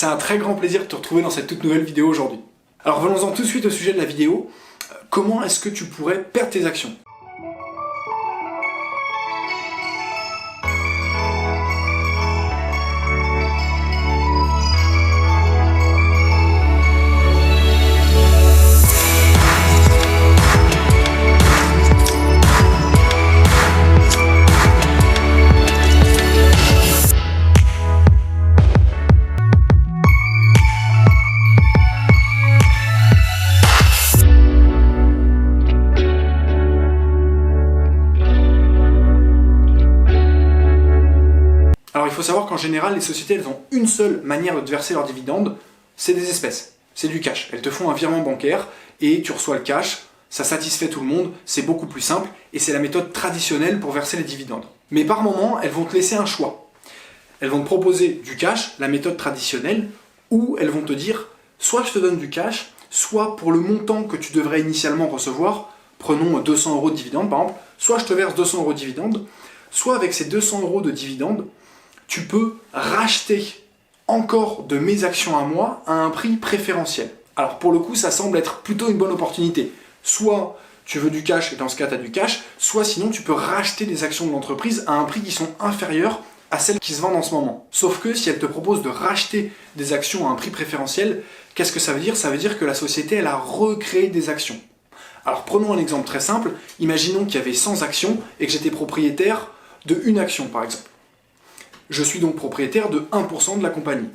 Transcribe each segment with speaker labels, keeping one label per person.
Speaker 1: c'est un très grand plaisir de te retrouver dans cette toute nouvelle vidéo aujourd'hui. Alors venons-en tout de suite au sujet de la vidéo. Comment est-ce que tu pourrais perdre tes actions ? Alors il faut savoir qu'en général, les sociétés elles ont une seule manière de te verser leurs dividendes, c'est des espèces, c'est du cash. Elles te font un virement bancaire et tu reçois le cash, ça satisfait tout le monde, c'est beaucoup plus simple et c'est la méthode traditionnelle pour verser les dividendes. Mais par moment, elles vont te laisser un choix. Elles vont te proposer du cash, la méthode traditionnelle, ou elles vont te dire soit je te donne du cash, soit pour le montant que tu devrais initialement recevoir, prenons 200 € de dividendes par exemple, soit je te verse 200 € de dividendes, soit avec ces 200 € de dividendes, tu peux racheter encore de mes actions à moi à un prix préférentiel. Alors pour le coup, ça semble être plutôt une bonne opportunité. Soit tu veux du cash et dans ce cas tu as du cash, soit sinon tu peux racheter des actions de l'entreprise à un prix qui sont inférieurs à celles qui se vendent en ce moment. Sauf que si elle te propose de racheter des actions à un prix préférentiel, qu'est-ce que ça veut dire ? Ça veut dire que la société elle a recréé des actions. Alors prenons un exemple très simple, imaginons qu'il y avait 100 actions et que j'étais propriétaire de une action par exemple. Je suis donc propriétaire de 1% de la compagnie.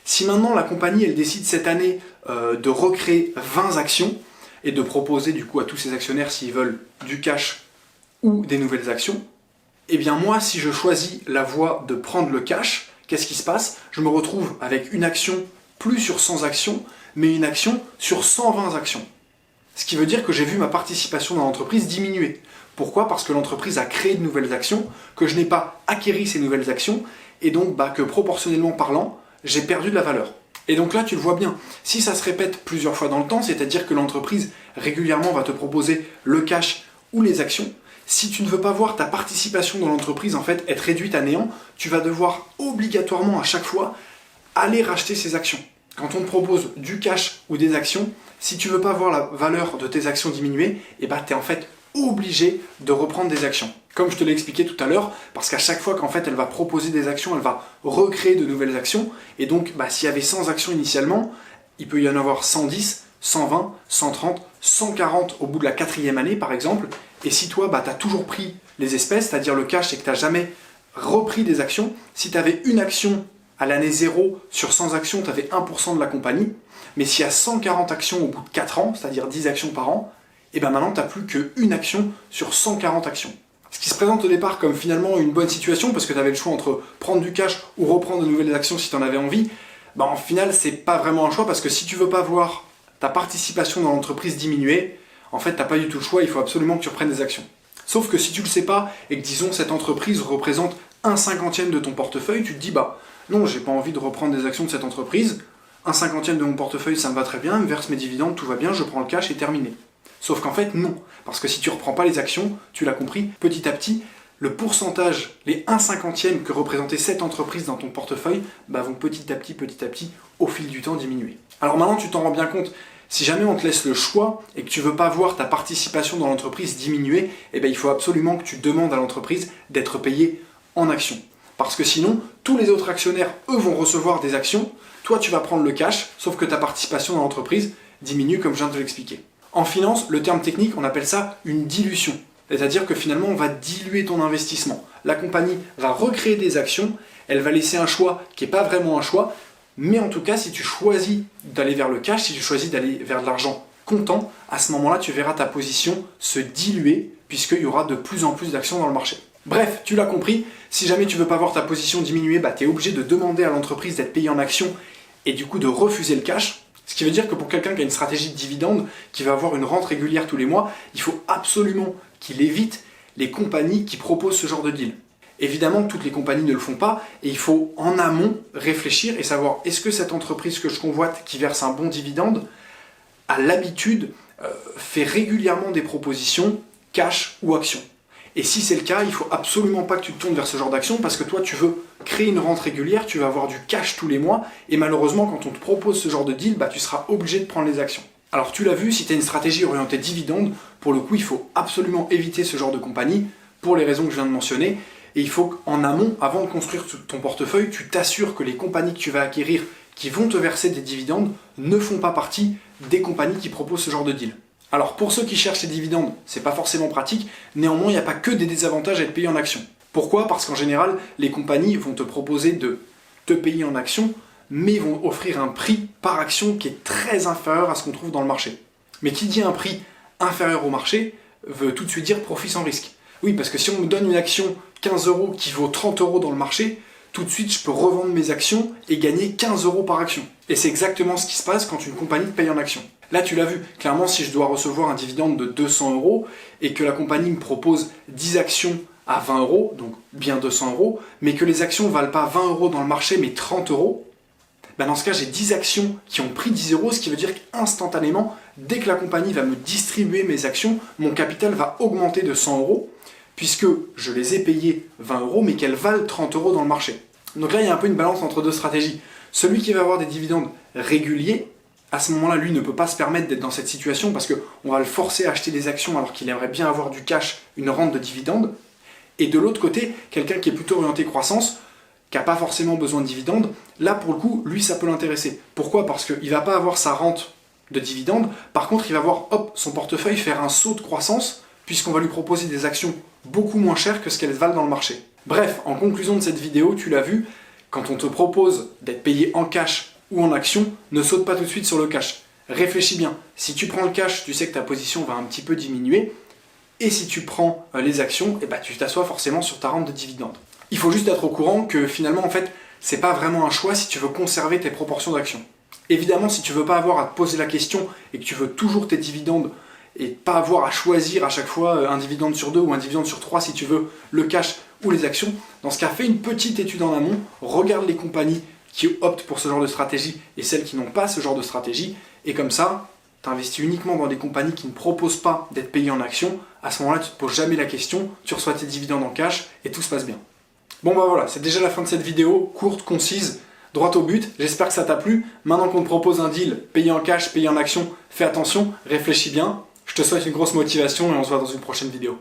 Speaker 1: Si maintenant la compagnie elle décide cette année de recréer 20 actions et de proposer du coup à tous ses actionnaires s'ils veulent du cash ou des nouvelles actions, eh bien moi si je choisis la voie de prendre le cash, qu'est-ce qui se passe ? Je me retrouve avec une action plus sur 100 actions, mais une action sur 120 actions. Ce qui veut dire que j'ai vu ma participation dans l'entreprise diminuer. Pourquoi ? Parce que l'entreprise a créé de nouvelles actions, que je n'ai pas acquéri ces nouvelles actions, et donc que proportionnellement parlant, j'ai perdu de la valeur. Et donc là, tu le vois bien, si ça se répète plusieurs fois dans le temps, c'est-à-dire que l'entreprise régulièrement va te proposer le cash ou les actions, si tu ne veux pas voir ta participation dans l'entreprise en fait être réduite à néant, tu vas devoir obligatoirement à chaque fois aller racheter ces actions. Quand on te propose du cash ou des actions, si tu ne veux pas voir la valeur de tes actions diminuer, tu es en fait obligé de reprendre des actions. Comme je te l'ai expliqué tout à l'heure, parce qu'à chaque fois qu'en fait elle va proposer des actions, elle va recréer de nouvelles actions, et donc s'il y avait 100 actions initialement, il peut y en avoir 110, 120, 130, 140 au bout de la 4e année par exemple, et si toi tu as toujours pris les espèces, c'est-à-dire le cash et que tu n'as jamais repris des actions, si tu avais une action à l'année 0 sur 100 actions, tu avais 1% de la compagnie, mais s'il y a 140 actions au bout de 4 ans, c'est-à-dire 10 actions par an, et maintenant tu n'as plus qu'une action sur 140 actions. Ce qui se présente au départ comme finalement une bonne situation, parce que tu avais le choix entre prendre du cash ou reprendre de nouvelles actions si tu en avais envie, en final c'est pas vraiment un choix, parce que si tu veux pas voir ta participation dans l'entreprise diminuer, en fait t'as pas du tout le choix, il faut absolument que tu reprennes des actions. Sauf que si tu le sais pas, et que disons cette entreprise représente 1/50 de ton portefeuille, tu te dis non, j'ai pas envie de reprendre des actions de cette entreprise, 1/50 de mon portefeuille ça me va très bien, elle me verse mes dividendes, tout va bien, je prends le cash et terminé. Sauf qu'en fait, non. Parce que si tu ne reprends pas les actions, tu l'as compris, petit à petit, le pourcentage, les 1/50 que représentait cette entreprise dans ton portefeuille, vont petit à petit, au fil du temps, diminuer. Alors maintenant, tu t'en rends bien compte, si jamais on te laisse le choix et que tu ne veux pas voir ta participation dans l'entreprise diminuer, il faut absolument que tu demandes à l'entreprise d'être payé en actions. Parce que sinon, tous les autres actionnaires, eux, vont recevoir des actions, toi, tu vas prendre le cash, sauf que ta participation dans l'entreprise diminue, comme je viens de te l'expliquer. En finance, le terme technique, on appelle ça une dilution. C'est-à-dire que finalement, on va diluer ton investissement. La compagnie va recréer des actions, elle va laisser un choix qui n'est pas vraiment un choix, mais en tout cas, si tu choisis d'aller vers le cash, si tu choisis d'aller vers de l'argent comptant, à ce moment-là, tu verras ta position se diluer, puisqu'il y aura de plus en plus d'actions dans le marché. Bref, tu l'as compris, si jamais tu ne veux pas voir ta position diminuer, tu es obligé de demander à l'entreprise d'être payé en actions et du coup de refuser le cash. Ce qui veut dire que pour quelqu'un qui a une stratégie de dividende, qui va avoir une rente régulière tous les mois, il faut absolument qu'il évite les compagnies qui proposent ce genre de deal. Évidemment, toutes les compagnies ne le font pas et il faut en amont réfléchir et savoir est-ce que cette entreprise que je convoite qui verse un bon dividende a l'habitude, fait régulièrement des propositions cash ou actions. Et si c'est le cas, il ne faut absolument pas que tu te tournes vers ce genre d'action parce que toi, tu veux créer une rente régulière, tu vas avoir du cash tous les mois et malheureusement, quand on te propose ce genre de deal, tu seras obligé de prendre les actions. Alors tu l'as vu, si tu as une stratégie orientée dividende, pour le coup, il faut absolument éviter ce genre de compagnie pour les raisons que je viens de mentionner. Et il faut qu'en amont, avant de construire ton portefeuille, tu t'assures que les compagnies que tu vas acquérir qui vont te verser des dividendes ne font pas partie des compagnies qui proposent ce genre de deal. Alors pour ceux qui cherchent les dividendes, c'est pas forcément pratique, néanmoins il n'y a pas que des désavantages à être payé en action. Pourquoi? Parce qu'en général, les compagnies vont te proposer de te payer en action, mais vont offrir un prix par action qui est très inférieur à ce qu'on trouve dans le marché. Mais qui dit un prix inférieur au marché veut tout de suite dire profit sans risque. Oui, parce que si on me donne une action 15 € qui vaut 30 € dans le marché, tout de suite je peux revendre mes actions et gagner 15 € par action. Et c'est exactement ce qui se passe quand une compagnie te paye en action. Là tu l'as vu, clairement si je dois recevoir un dividende de 200 € et que la compagnie me propose 10 actions à 20 €, donc bien 200 €, mais que les actions ne valent pas 20 € dans le marché mais 30 €, dans ce cas j'ai 10 actions qui ont pris 10 €, ce qui veut dire qu'instantanément, dès que la compagnie va me distribuer mes actions, mon capital va augmenter de 100 €, puisque je les ai payées 20 € mais qu'elles valent 30 € dans le marché. Donc là il y a un peu une balance entre deux stratégies. Celui qui va avoir des dividendes réguliers, à ce moment-là, lui ne peut pas se permettre d'être dans cette situation parce qu'on va le forcer à acheter des actions alors qu'il aimerait bien avoir du cash, une rente de dividendes. Et de l'autre côté, quelqu'un qui est plutôt orienté croissance, qui n'a pas forcément besoin de dividendes, là pour le coup, lui ça peut l'intéresser. Pourquoi? Parce qu'il ne va pas avoir sa rente de dividendes, par contre il va voir son portefeuille faire un saut de croissance puisqu'on va lui proposer des actions beaucoup moins chères que ce qu'elles valent dans le marché. Bref, en conclusion de cette vidéo, tu l'as vu, quand on te propose d'être payé en cash ou en action, ne saute pas tout de suite sur le cash. Réfléchis bien. Si tu prends le cash, tu sais que ta position va un petit peu diminuer. Et si tu prends les actions, tu t'assois forcément sur ta rente de dividende. Il faut juste être au courant que finalement, en fait, c'est pas vraiment un choix si tu veux conserver tes proportions d'actions. Évidemment, si tu veux pas avoir à te poser la question et que tu veux toujours tes dividendes et pas avoir à choisir à chaque fois un dividende sur 2 ou un dividende sur 3 si tu veux le cash ou les actions, dans ce cas, fais une petite étude en amont, regarde les compagnies qui optent pour ce genre de stratégie et celles qui n'ont pas ce genre de stratégie, et comme ça, tu investis uniquement dans des compagnies qui ne proposent pas d'être payées en action. À ce moment-là, tu ne te poses jamais la question, tu reçois tes dividendes en cash et tout se passe bien. Bon voilà, c'est déjà la fin de cette vidéo, courte, concise, droite au but, j'espère que ça t'a plu. Maintenant qu'on te propose un deal, payé en cash, payé en action, fais attention, réfléchis bien. Je te souhaite une grosse motivation et on se voit dans une prochaine vidéo.